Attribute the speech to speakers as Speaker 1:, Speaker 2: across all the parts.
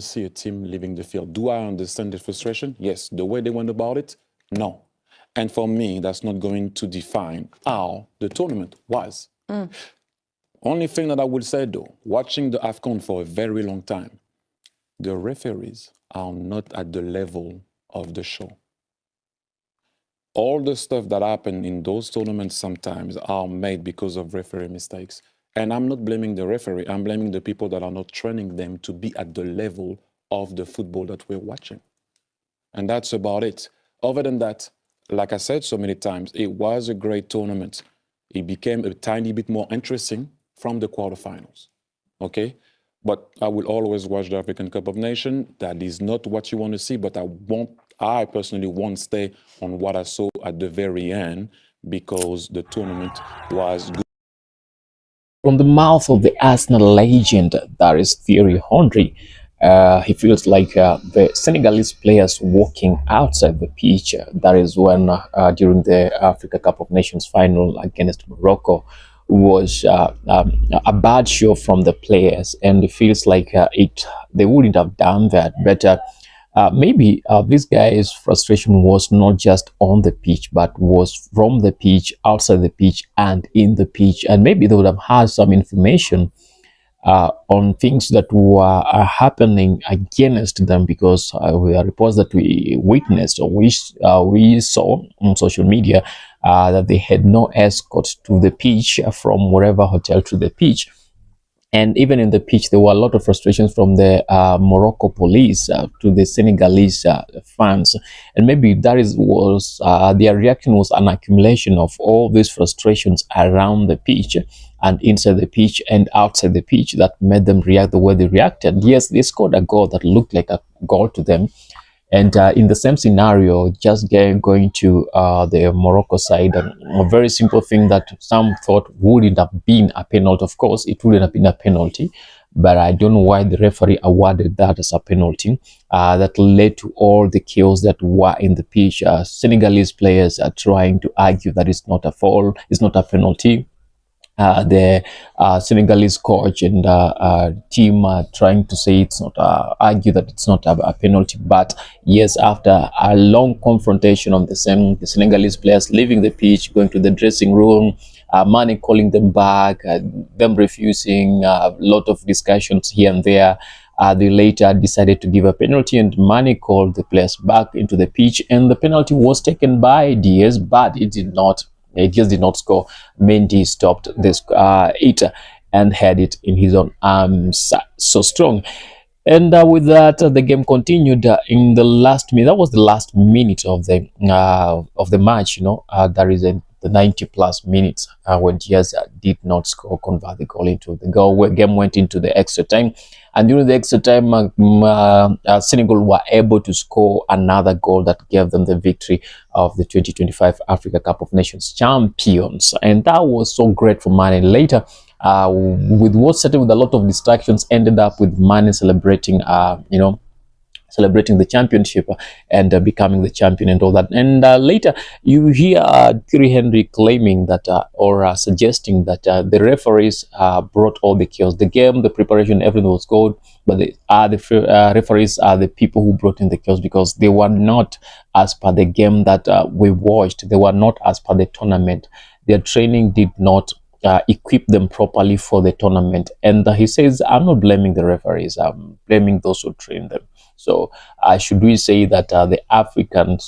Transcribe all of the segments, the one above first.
Speaker 1: to see a team leaving the field. Do I understand the frustration? Yes. The way they went about it? No. And for me, that's not going to define how the tournament was. Only thing that I would say though, watching the Afcon for a very long time, the referees are not at the level of the show. All the stuff that happen in those tournaments sometimes are made because of referee mistakes. And I'm not blaming the referee, I'm blaming the people that are not training them to be at the level of the football that we're watching. And that's about it. Other than that, like I said so many times, it was a great tournament. It became a tiny bit more interesting from the quarterfinals, okay? But I will always watch the African Cup of Nations. That is not what you want to see, but I personally won't stay on what I saw at the very end because the tournament was good.
Speaker 2: From the mouth of the Arsenal legend, that is Thiery Hennry, he feels like the Senegalese players walking outside the pitch. That is when, during the Africa Cup of Nations final against Morocco, was a bad show from the players, and it feels like they wouldn't have done that. But maybe this guy's frustration was not just on the pitch, but was from the pitch, outside the pitch, and in the pitch. And maybe they would have had some information on things that were happening against them, because we are reports that we witnessed or we saw on social media that they had no escort to the pitch from wherever hotel to the pitch. And even in the pitch, there were a lot of frustrations from the Morocco police to the Senegalese fans. And maybe that was their reaction was an accumulation of all these frustrations around the pitch and inside the pitch and outside the pitch that made them react the way they reacted. Yes, they scored a goal that looked like a goal to them. And in the same scenario, just going to the Morocco side, a very simple thing that some thought wouldn't have been a penalty. Of course, it wouldn't have been a penalty, but I don't know why the referee awarded that as a penalty. That led to all the chaos that were in the pitch. Senegalese players are trying to argue that it's not a foul, it's not a penalty. The Senegalese coach and team are trying to say it's not, argue that it's not a penalty. But yes, after a long confrontation on the Senegalese players leaving the pitch, going to the dressing room, Mane calling them back, them refusing, a lot of discussions here and there. They later decided to give a penalty, and Mane called the players back into the pitch, and the penalty was taken by Diaz, but it just did not score. Mendy stopped this it and had it in his own arms. So strong. And with that, the game continued in the last minute. That was the last minute of the match. You know, there is the 90 plus minutes when Diaz did not score, convert the goal into the goal. Where game went into the extra time, and during the extra time, Senegal were able to score another goal that gave them the victory of the 2025 Africa Cup of Nations champions, and that was so great for Mane. Later, with what started with a lot of distractions, ended up with Mane celebrating, celebrating the championship and becoming the champion and all that. And later, you hear Thiery Hennry claiming that or suggesting that the referees brought all the chaos. The game, the preparation, everything was good, but the referees are the people who brought in the chaos, because they were not as per the game that we watched. They were not as per the tournament. Their training did not equip them properly for the tournament. And he says, I'm not blaming the referees, I'm blaming those who train them. So should we say that the African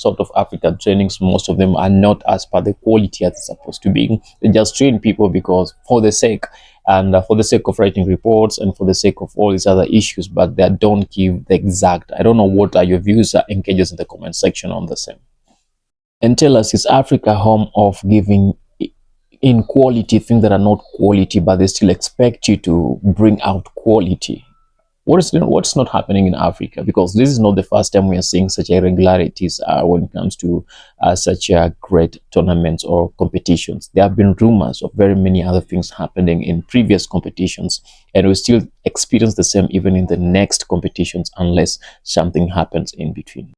Speaker 2: trainings, most of them are not as per the quality as it's supposed to be? They just train people because for the sake, and for the sake of writing reports and for the sake of all these other issues, but they don't give the exact. I don't know, what are your views? Engage us in the comment section on the same. And tell us, is Africa home of giving in quality things that are not quality, but they still expect you to bring out quality? What's not happening in Africa? Because this is not the first time we are seeing such irregularities when it comes to such great tournaments or competitions. There have been rumors of very many other things happening in previous competitions, and we still experience the same even in the next competitions unless something happens in between.